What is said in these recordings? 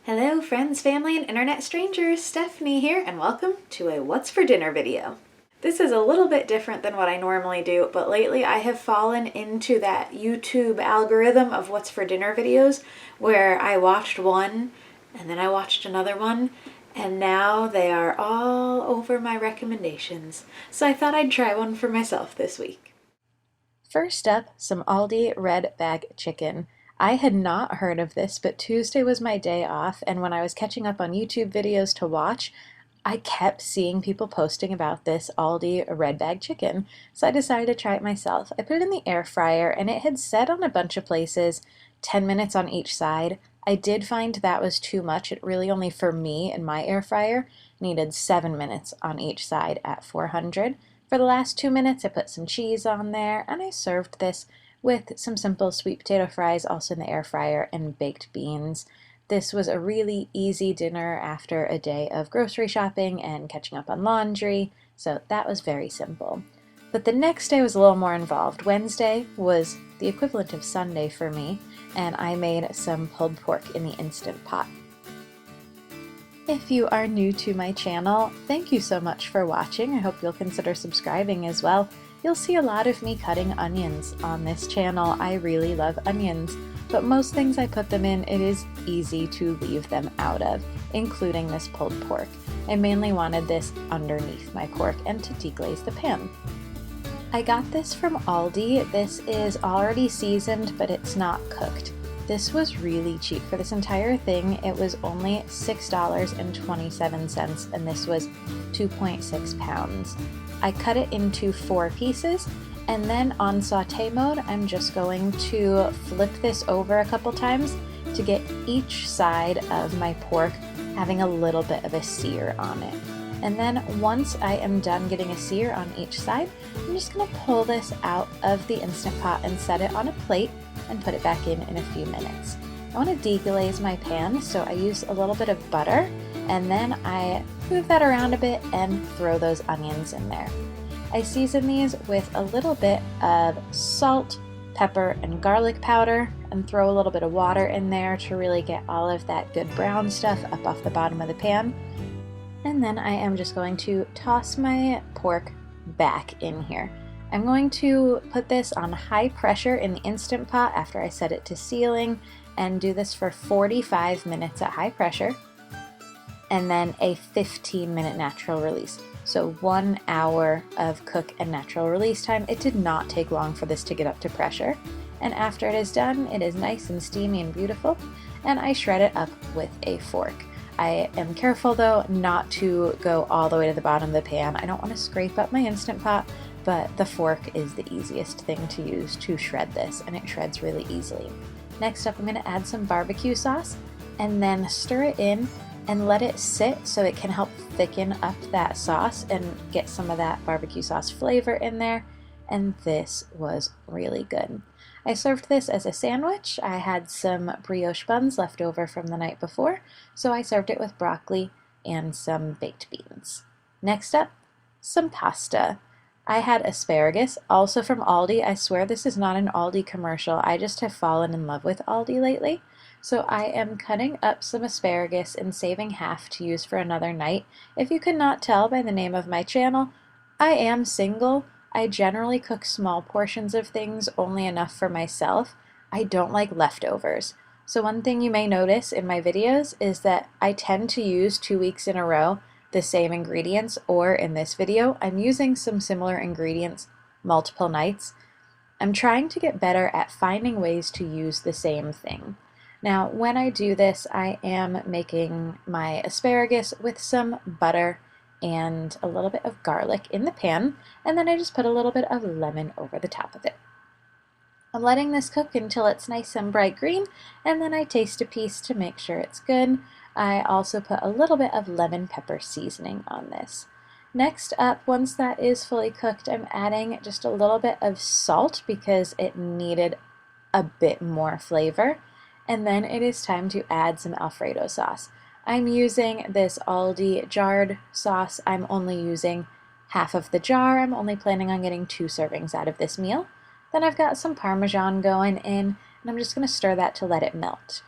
Hello friends, family, and internet strangers, Stephanie here, and welcome to a What's for Dinner video. This is a little bit different than what I normally do, but lately I have fallen into that YouTube algorithm of What's for Dinner videos where I watched one and then I watched another one, and now they are all over my recommendations. So I thought I'd try one for myself this week. First up, some Aldi red bag chicken. I had not heard of this, but Tuesday was my day off, and when I was catching up on YouTube videos to watch, I kept seeing people posting about this Aldi red bag chicken, so I decided to try it myself. I put it in the air fryer, and it had said on a bunch of places 10 minutes on each side. I did find that was too much. It really only for me and my air fryer needed 7 minutes on each side at 400. For the last 2 minutes, I put some cheese on there, and I served this with some simple sweet potato fries also in the air fryer and baked beans. This was a really easy dinner after a day of grocery shopping and catching up on laundry, so that was very simple. But the next day was a little more involved. Wednesday was the equivalent of Sunday for me, and I made some pulled pork in the Instant Pot. If you are new to my channel, thank you so much for watching. I hope you'll consider subscribing as well. You'll see a lot of me cutting onions on this channel. I really love onions, but most things I put them in, it is easy to leave them out of, including this pulled pork. I mainly wanted this underneath my pork and to deglaze the pan. I got this from Aldi. This is already seasoned, but it's not cooked. This was really cheap. For this entire thing, it was only $6.27, and this was 2.6 pounds. I cut it into 4 pieces, and then on saute mode, I'm just going to flip this over a couple times to get each side of my pork having a little bit of a sear on it. And then once I am done getting a sear on each side, I'm just going to pull this out of the Instant Pot and set it on a plate and put it back in a few minutes. I want to deglaze my pan, so I use a little bit of butter, and then I move that around a bit and throw those onions in there. I season these with a little bit of salt, pepper, and garlic powder, and throw a little bit of water in there to really get all of that good brown stuff up off the bottom of the pan. And then I am just going to toss my pork back in here. I'm going to put this on high pressure in the Instant Pot after I set it to sealing, and do this for 45 minutes at high pressure, and then a 15-minute natural release. So 1 hour of cook and natural release time. It did not take long for this to get up to pressure. And after it is done, it is nice and steamy and beautiful, and I shred it up with a fork. I am careful though not to go all the way to the bottom of the pan. I don't want to scrape up my Instant Pot, but the fork is the easiest thing to use to shred this, and it shreds really easily. Next up, I'm going to add some barbecue sauce and then stir it in and let it sit so it can help thicken up that sauce and get some of that barbecue sauce flavor in there, and this was really good. I served this as a sandwich. I had some brioche buns left over from the night before, so I served it with broccoli and some baked beans. Next up, some pasta. I had asparagus, also from Aldi. I swear this is not an Aldi commercial. I just have fallen in love with Aldi lately. So I am cutting up some asparagus and saving half to use for another night. If you could not tell by the name of my channel, I am single. I generally cook small portions of things, only enough for myself. I don't like leftovers. So one thing you may notice in my videos is that I tend to use 2 weeks in a row the same ingredients, or in this video, I'm using some similar ingredients multiple nights. I'm trying to get better at finding ways to use the same thing. Now, when I do this, I am making my asparagus with some butter and a little bit of garlic in the pan, and then I just put a little bit of lemon over the top of it. I'm letting this cook until it's nice and bright green, and then I taste a piece to make sure it's good. I also put a little bit of lemon pepper seasoning on this. Next up, once that is fully cooked, I'm adding just a little bit of salt because it needed a bit more flavor. And then it is time to add some Alfredo sauce. I'm using this Aldi jarred sauce. I'm only using half of the jar. I'm only planning on getting 2 servings out of this meal. Then I've got some Parmesan going in, and I'm just going to stir that to let it melt.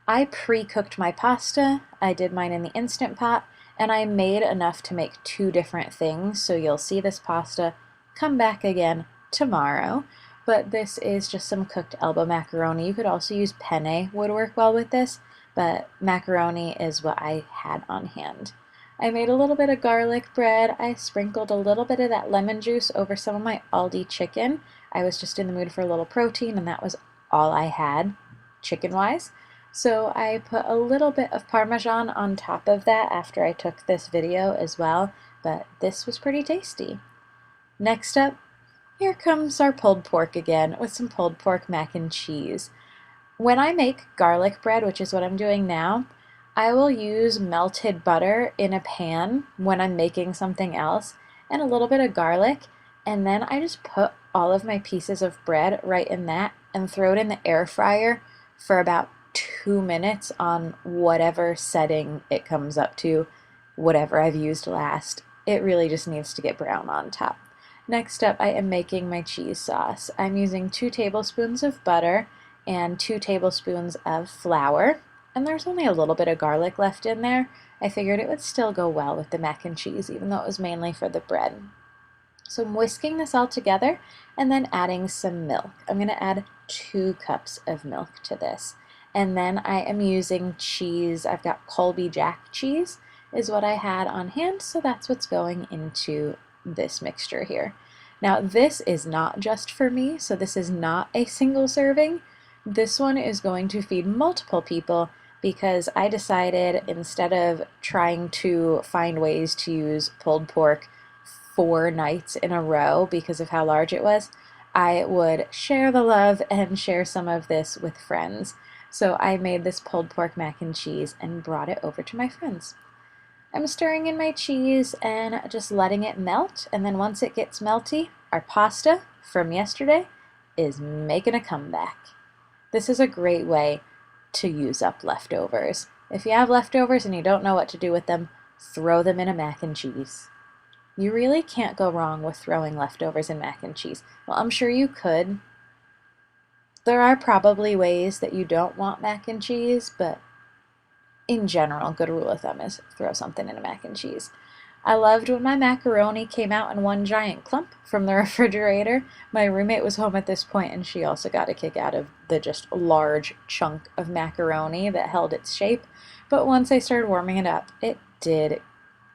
I pre-cooked my pasta. I did mine in the Instant Pot, and I made enough to make 2 different things, so you'll see this pasta come back again tomorrow. But this is just some cooked elbow macaroni. You could also use penne, would work well with this, but macaroni is what I had on hand. I made a little bit of garlic bread. I sprinkled a little bit of that lemon juice over some of my Aldi chicken. I was just in the mood for a little protein, and that was all I had, chicken-wise. So I put a little bit of Parmesan on top of that after I took this video as well, but this was pretty tasty. Next up, here comes our pulled pork again with some pulled pork mac and cheese. When I make garlic bread, which is what I'm doing now, I will use melted butter in a pan when I'm making something else and a little bit of garlic, and then I just put all of my pieces of bread right in that and throw it in the air fryer for about 2 minutes on whatever setting it comes up to, whatever I've used last. It really just needs to get brown on top. Next up, I am making my cheese sauce. I'm using 2 tablespoons of butter and 2 tablespoons of flour, and there's only a little bit of garlic left in there. I figured it would still go well with the mac and cheese, even though it was mainly for the bread. So I'm whisking this all together and then adding some milk. I'm going to add 2 cups of milk to this. And then I am using cheese. I've got Colby Jack cheese is what I had on hand, so that's what's going into this mixture here. Now this is not just for me, so this is not a single serving. This one is going to feed multiple people because I decided instead of trying to find ways to use pulled pork 4 nights in a row because of how large it was, I would share the love and share some of this with friends. So I made this pulled pork mac and cheese and brought it over to my friends. I'm stirring in my cheese and just letting it melt, and then once it gets melty, our pasta from yesterday is making a comeback. This is a great way to use up leftovers. If you have leftovers and you don't know what to do with them, throw them in a mac and cheese. You really can't go wrong with throwing leftovers in mac and cheese. Well, I'm sure you could. There are probably ways that you don't want mac and cheese, but in general, good rule of thumb is throw something in a mac and cheese. I loved when my macaroni came out in one giant clump from the refrigerator. My roommate was home at this point, and she also got a kick out of the just large chunk of macaroni that held its shape. But once I started warming it up, it did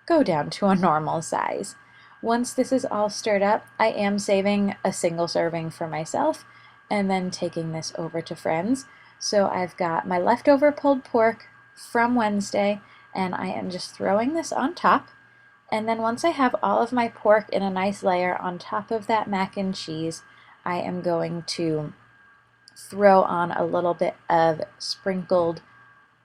go down to a normal size. Once this is all stirred up, I am saving a single serving for myself and then taking this over to friends. So I've got my leftover pulled pork from Wednesday, and I am just throwing this on top. And then once I have all of my pork in a nice layer on top of that mac and cheese, I am going to throw on a little bit of sprinkled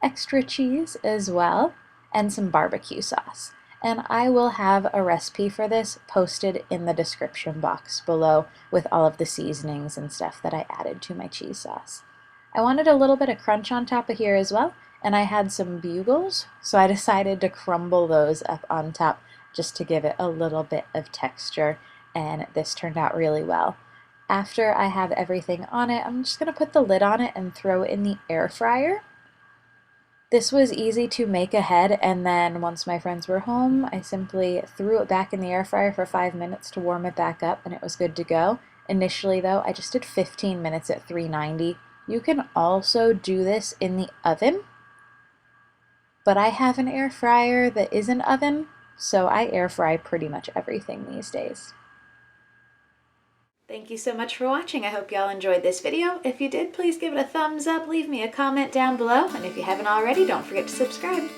extra cheese as well and some barbecue sauce. And I will have a recipe for this posted in the description box below with all of the seasonings and stuff that I added to my cheese sauce. I wanted a little bit of crunch on top of here as well, and I had some bugles, so I decided to crumble those up on top just to give it a little bit of texture, and this turned out really well. After I have everything on it, I'm just going to put the lid on it and throw it in the air fryer. This was easy to make ahead, and then once my friends were home, I simply threw it back in the air fryer for 5 minutes to warm it back up, and it was good to go. Initially though, I just did 15 minutes at 390. You can also do this in the oven, but I have an air fryer that is an oven, so I air fry pretty much everything these days. Thank you so much for watching. I hope y'all enjoyed this video. If you did, please give it a thumbs up, leave me a comment down below, and if you haven't already, don't forget to subscribe.